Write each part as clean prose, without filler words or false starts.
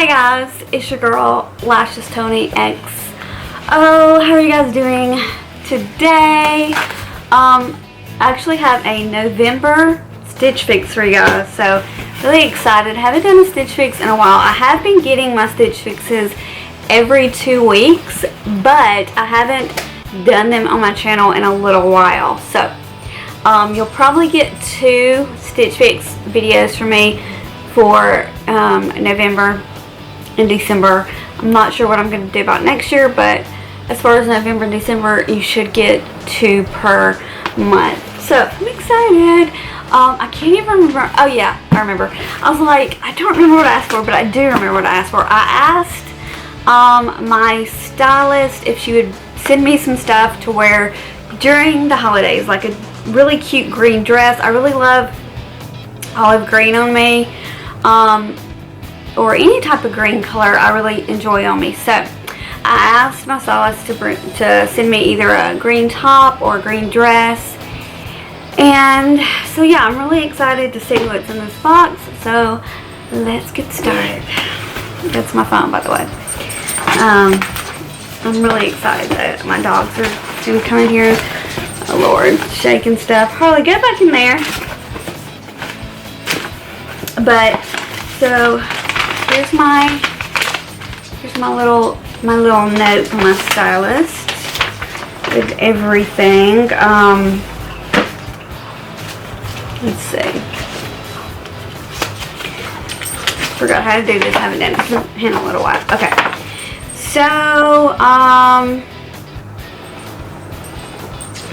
Hey guys, it's your girl Lashes Tony X. Oh, how are you guys doing today? I actually have a November Stitch Fix for you guys, so really excited. Haven't done a Stitch Fix in a while. I have been getting my Stitch Fixes every 2 weeks, but I haven't done them on my channel in a little while. So you'll probably get 2 Stitch Fix videos from me for November and December. I'm not sure what I'm going to do about next year, but as far as November and December, you should get 2 per month. So I'm excited. I can't even remember. Oh yeah, I remember. I was like, I don't remember what I asked for, but I do remember what I asked for. I asked my stylist if she would send me some stuff to wear during the holidays, like a really cute green dress. I really love olive green on me, or any type of green color I really enjoy on me. So I asked my stylist to send me either a green top or a green dress. And so yeah, I'm really excited to see what's in this box. So let's get started. That's my phone, by the way. I'm really excited that my dogs are going to come in here. Oh Lord, shaking stuff. Harley, get back in there. But so here's my little note from my stylist with everything. Let's see. Forgot how to do this. Haven't done it in a little while. Okay. So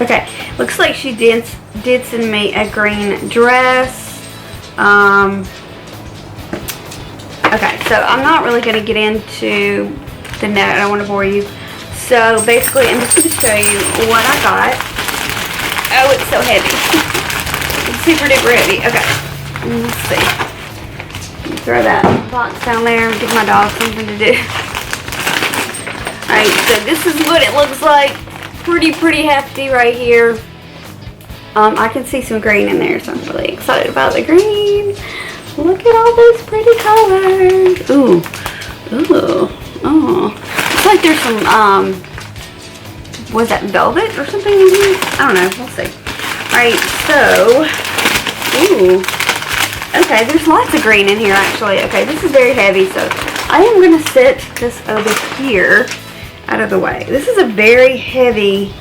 okay. Looks like she did send me a green dress. Okay, so I'm not really going to get into the note. I don't want to bore you. So basically, I'm just going to show you what I got. Oh, it's so heavy. It's super duper heavy. Okay, let's see. Throw that box down there and give my dog something to do. Alright, so this is what it looks like. Pretty hefty right here. I can see some green in there, so I'm really excited about the green. Look at all those pretty colors. Ooh. Oh. It's like there's some, was that velvet or something in here? I don't know. We'll see. Alright, so, ooh. Okay, there's lots of green in here, actually. Okay, this is very heavy, so I am going to set this over here out of the way. This is a very heavy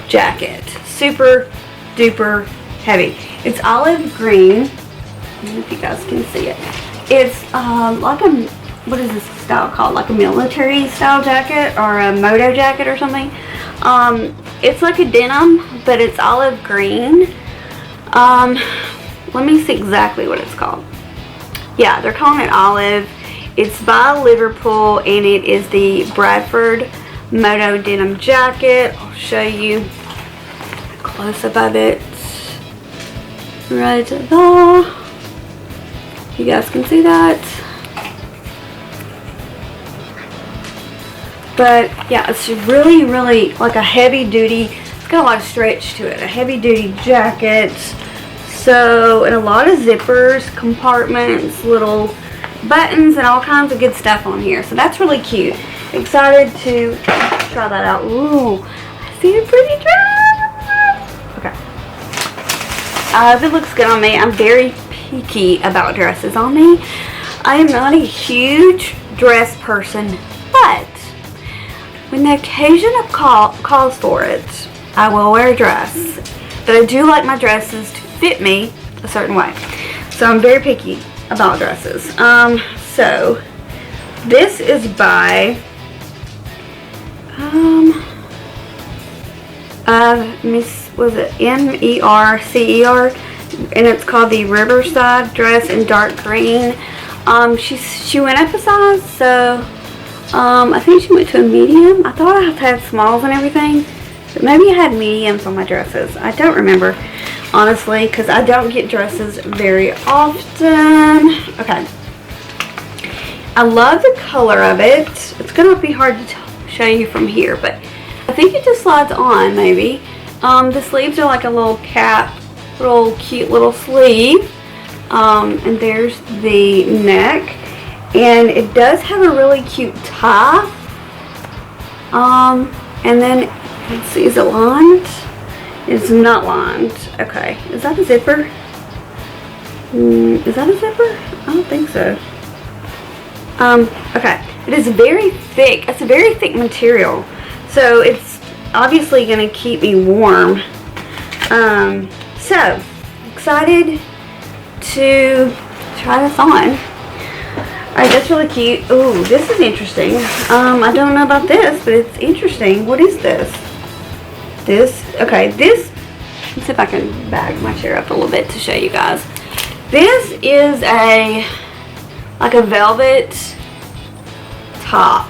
jacket. Super duper heavy. It's olive green. I don't know if you guys can see it. It's like a, what is this style called? Like a military style jacket or a moto jacket or something. It's like a denim, but it's olive green. Let me see exactly what it's called. Yeah, they're calling it olive. It's by Liverpool, and it is the Bradford Moto denim jacket. I'll show you a close-up of it right there. You guys can see that. But yeah, it's really like a heavy duty, it's got a lot of stretch to it, a heavy duty jacket. So, and a lot of zippers, compartments, little buttons, and all kinds of good stuff on here. So that's really cute. Excited to try that out. Ooh, I see a pretty dress. Okay. If it looks good on me, I'm very picky about dresses on me. I am not a huge dress person, but when the occasion of calls for it, I will wear a dress. But I do like my dresses to fit me a certain way. So I'm very picky about dresses. So this is by was it MERCER, and it's called the Riverside dress in dark green. She went up a size, so I think she went to a medium. I thought I had smalls and everything, but maybe I had mediums on my dresses. I don't remember, honestly, because I don't get dresses very often. Okay. I love the color of it. It's going to be hard to show you from here, but I think it just slides on, maybe. The sleeves are like a little cap, little cute little sleeve. And there's the neck. And it does have a really cute tie. And then, let's see, is it lined? It's not lined. Okay, is that a zipper? Is that a zipper? I don't think so. Okay, it is very thick. It's a very thick material, so it's obviously going to keep me warm. So excited to try this on. Alright, that's really cute. Ooh, this is interesting. I don't know about this, but it's interesting. What is this? Okay, this, let's see if I can bag my chair up a little bit to show you guys. This is like a velvet top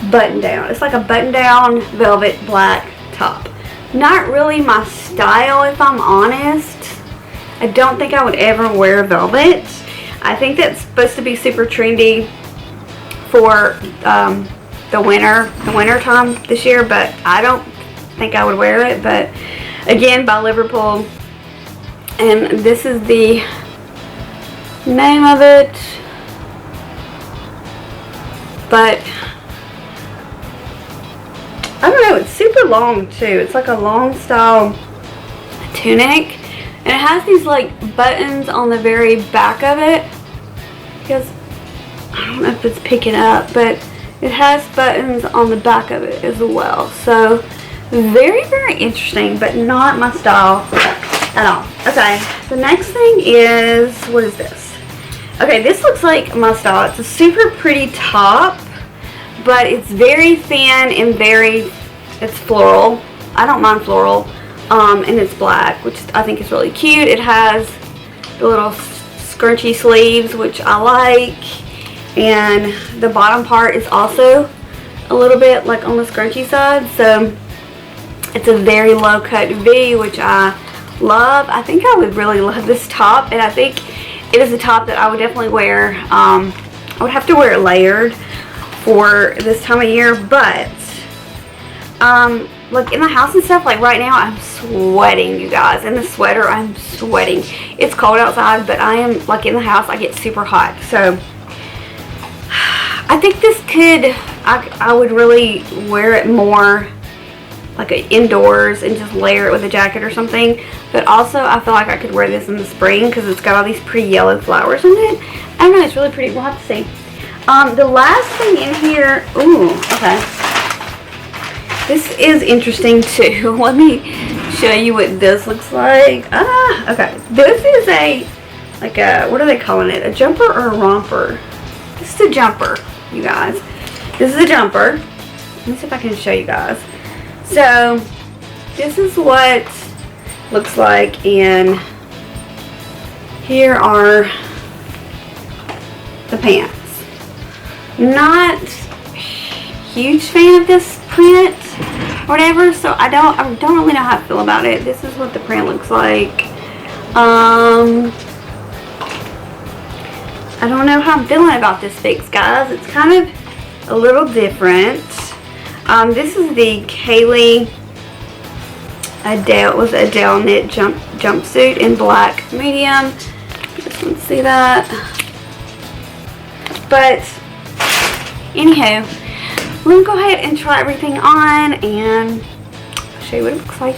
button down. It's like a button down velvet black top. Not really my style, if I'm honest. I don't think I would ever wear velvet. I think that's supposed to be super trendy for the winter time this year, but I don't think I would wear it. But again, by Liverpool, and this is the name of it. But I don't know, it's super long too. It's like a long style tunic, and it has these like buttons on the very back of it, because I don't know if it's picking up, but it has buttons on the back of it as well. So very interesting, but not my style at all. Okay, the next thing is, what is this? Okay, this looks like my style. It's a super pretty top, but it's very thin and it's floral. I don't mind floral. And it's black, which I think is really cute. It has the little scrunchy sleeves, which I like. And the bottom part is also a little bit like on the scrunchy side. So it's a very low cut V, which I love. I think I would really love this top, and I think it is a top that I would definitely wear. I would have to wear it layered for this time of year, but like in the house and stuff, like right now I'm sweating, you guys. In the sweater, I'm sweating. It's cold outside, but I am, like, in the house I get super hot. So I think this could, I would really wear it more like indoors and just layer it with a jacket or something. But also I feel like I could wear this in the spring because it's got all these pretty yellow flowers in it. I don't know, it's really pretty. We'll have to see. The last thing in here, ooh, okay. This is interesting too. Let me show you what this looks like. Okay. This is like a, what are they calling it? A jumper or a romper? This is a jumper, you guys. This is a jumper. Let me see if I can show you guys. So, this is what looks like, and here are the pants. Not huge fan of this print or whatever, so I don't really know how I feel about it. This is what the print looks like. I don't know how I'm feeling about this fix, guys. It's kind of a little different. This is the Kaylee Adele knit jumpsuit in black medium. Just want to see that. But anywho, we'll go ahead and try everything on and I'll show you what it looks like.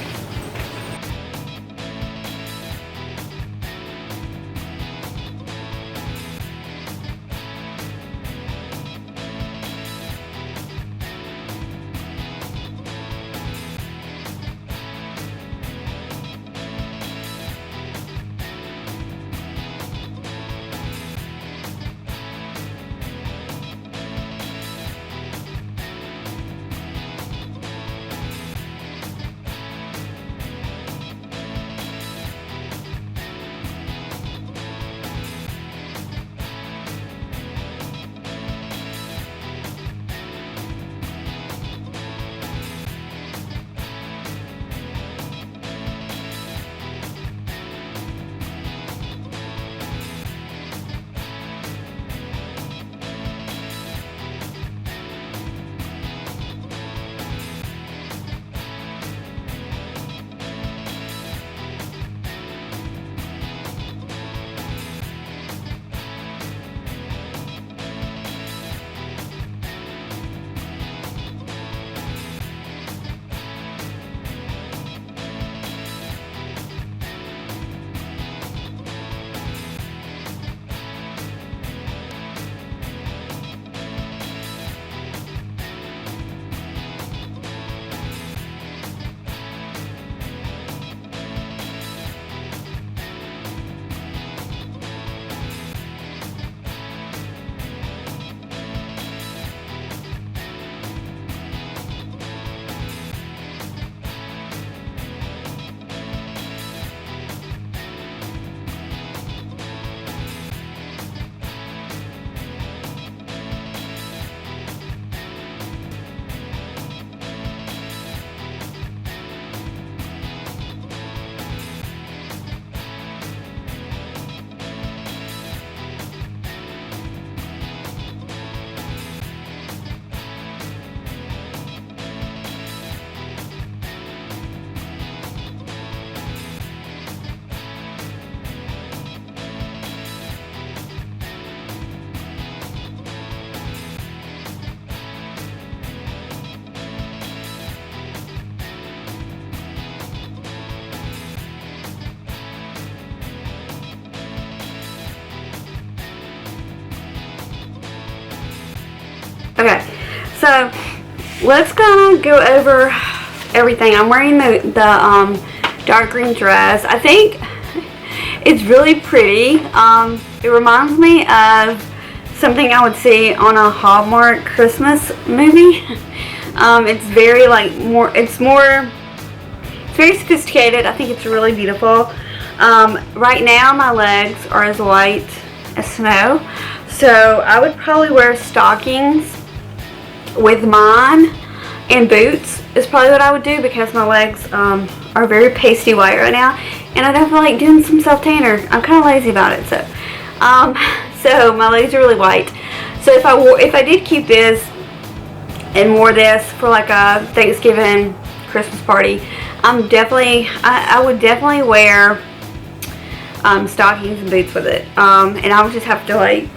So let's kind of go over everything. I'm wearing the dark green dress. I think it's really pretty. It reminds me of something I would see on a Hallmark Christmas movie. It's very it's very sophisticated. I think it's really beautiful. Right now my legs are as white as snow, so I would probably wear stockings with mine, and boots is probably what I would do, because my legs are very pasty white right now, and I don't feel like doing some self-tanner. I'm kind of lazy about it, so so my legs are really white. So if I did keep this and wore this for like a Thanksgiving Christmas party, I would definitely wear stockings and boots with it, and I would just have to like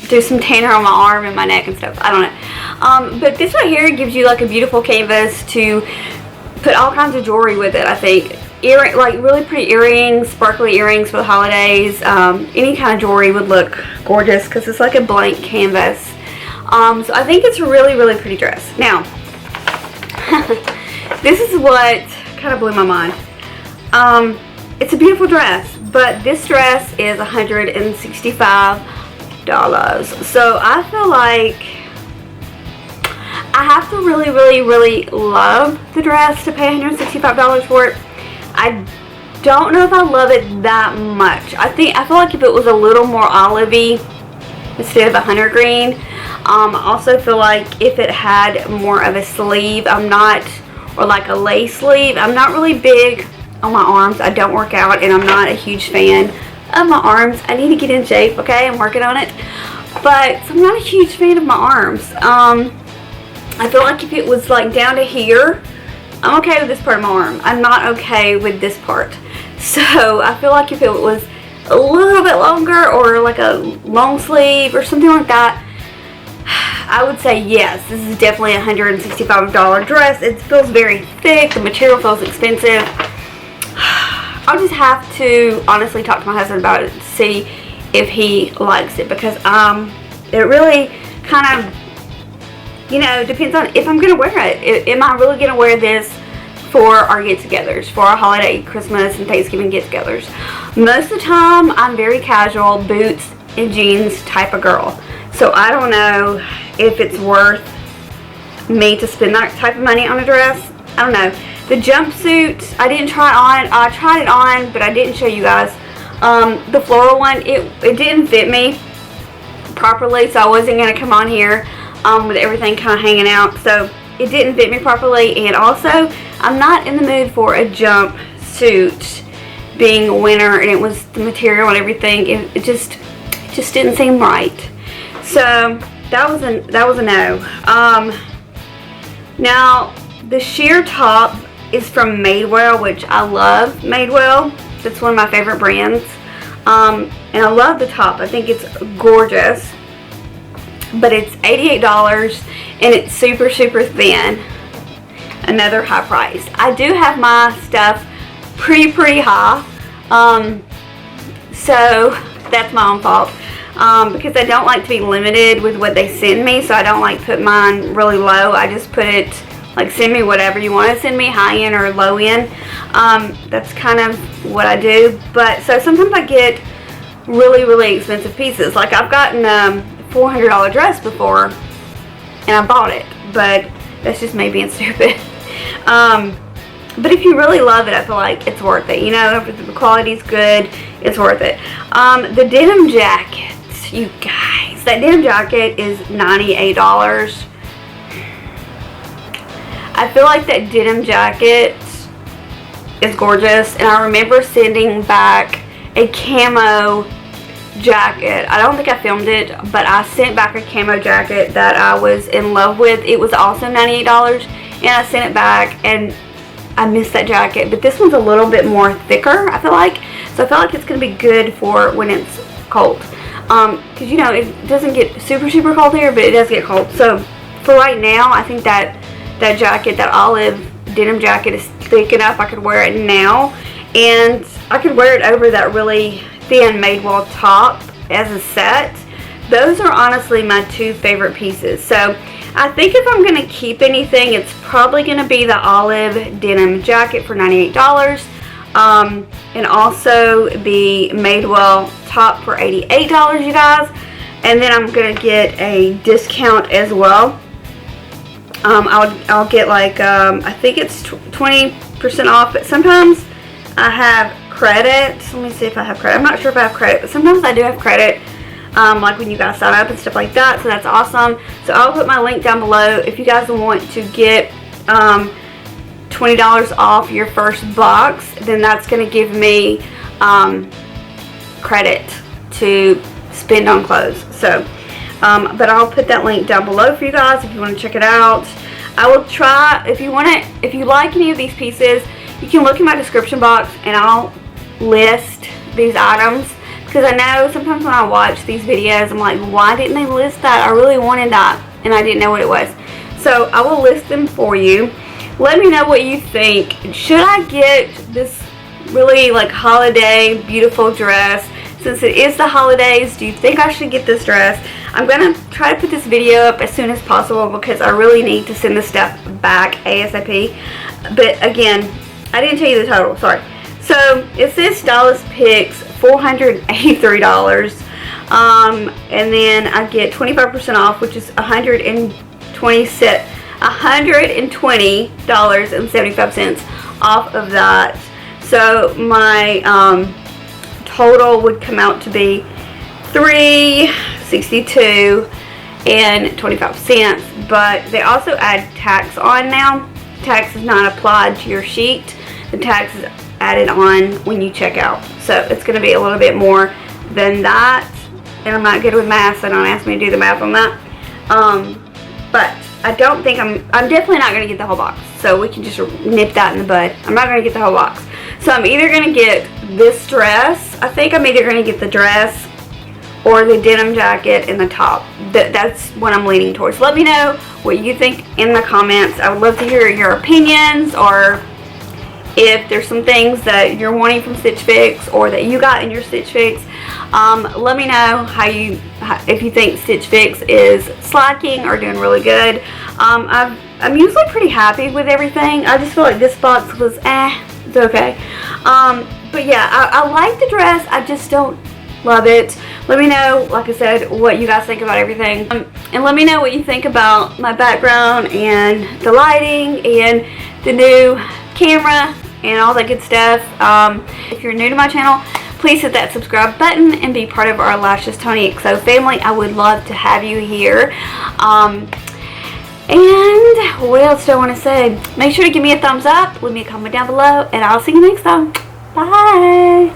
do some tanner on my arm and my neck and stuff. I don't know. But this right here gives you like a beautiful canvas to put all kinds of jewelry with it, I think. Like really pretty earrings, sparkly earrings for the holidays. Any kind of jewelry would look gorgeous because it's like a blank canvas. So I think it's a really, really pretty dress. Now, this is what kind of blew my mind. It's a beautiful dress, but this dress is $165. So I feel like I have to really, really, really love the dress to pay $165 for it. I don't know if I love it that much. I feel like if it was a little more olivey instead of a hunter green. I also feel like if it had more of a sleeve, or like a lace sleeve. I'm not really big on my arms. I don't work out, and I'm not a huge fan of my arms. I need to get in shape, okay? I'm working on it. But so I'm not a huge fan of my arms. I feel like if it was like down to here, I'm okay with this part of my arm. I'm not okay with this part. So I feel like if it was a little bit longer, or like a long sleeve or something like that, I would say yes, this is definitely a $165 dress. It feels very thick. The material feels expensive. I'll just have to honestly talk to my husband about it to see if he likes it, because it really kind of, depends on if I'm going to wear it. Am I really going to wear this for our get-togethers, for our holiday, Christmas, and Thanksgiving get-togethers? Most of the time, I'm very casual, boots and jeans type of girl. So I don't know if it's worth me to spend that type of money on a dress. I don't know. The jumpsuit, I didn't try on. I tried it on, but I didn't show you guys. The floral one, it didn't fit me properly, so I wasn't going to come on here with everything kind of hanging out. So it didn't fit me properly, and also I'm not in the mood for a jumpsuit being winter, and it was the material and everything. It just didn't seem right. So that was a no. Now the sheer top is from Madewell, which I love Madewell. That's one of my favorite brands. And I love the top. I think it's gorgeous. But it's $88 and it's super, super thin. Another high price. I do have my stuff pretty high. So that's my own fault. Because I don't like to be limited with what they send me, so I don't like to put mine really low. I just put it, like, send me whatever you want to send me, high end or low end. That's kind of what I do. But so sometimes I get really, really expensive pieces. Like I've gotten a $400 dress before and I bought it, but that's just me being stupid. But if you really love it, I feel like it's worth it. If the quality's good, it's worth it. The denim jacket. You guys, that denim jacket is $98. I feel like that denim jacket is gorgeous, and I remember sending back a camo jacket. I don't think I filmed it, but I sent back a camo jacket that I was in love with. It was also $98, and I sent it back, and I missed that jacket. But this one's a little bit more thicker, I feel like. So I feel like it's going to be good for when it's cold. Because it doesn't get super, super cold here, but it does get cold. So for right now, I think that jacket, that olive denim jacket, is thick enough. I could wear it now, and I could wear it over that really thin Madewell top as a set. Those are honestly my two favorite pieces. So I think if I'm going to keep anything, it's probably going to be the olive denim jacket for $98. And also the Madewell top for $88, you guys. And then I'm going to get a discount as well. I'll get like, I think it's 20% off, but sometimes I have credit. Let me see if I have credit. I'm not sure if I have credit, but sometimes I do have credit, like when you guys sign up and stuff like that, so that's awesome. So I'll put my link down below if you guys want to get $20 off your first box. Then that's going to give me credit to spend on clothes. So but I'll put that link down below for you guys if you want to check it out. I will try, if you like any of these pieces, you can look in my description box and I'll list these items, because I know sometimes when I watch these videos I'm like, why didn't they list that? I really wanted that and I didn't know what it was. So I will list them for you. Let me know what you think. Should I get this really like holiday beautiful dress? Since it is the holidays, do you think I should get this dress? I'm going to try to put this video up as soon as possible because I really need to send this stuff back ASAP. But again, I didn't tell you the total, sorry. So it says Stylist Picks $483. And then I get 25% off, which is $120.75 off of that. So my total would come out to be $362.25, but they also add tax on now. Tax is not applied to your sheet. The tax is added on when you check out. So it's going to be a little bit more than that. And I'm not good with math, so don't ask me to do the math on that. But I don't think I'm definitely not going to get the whole box. So we can just nip that in the bud. I'm not going to get the whole box. So I'm either going to get this dress. I think I'm either going to get the dress or the denim jacket and the top. That's what I'm leaning towards. Let me know what you think in the comments. I would love to hear your opinions, or if there's some things that you're wanting from Stitch Fix or that you got in your Stitch Fix. Let me know if you think Stitch Fix is slacking or doing really good. I'm usually pretty happy with everything. I just feel like this box was it's okay. But yeah, I like the dress. I just don't love it. Let me know, like I said, what you guys think about everything. And let me know what you think about my background and the lighting and the new camera and all that good stuff. If you're new to my channel, please hit that subscribe button and be part of our Lashes Tony XO family. I would love to have you here. And what else do I want to say? Make sure to give me a thumbs up, leave me a comment down below, and I'll see you next time. Bye!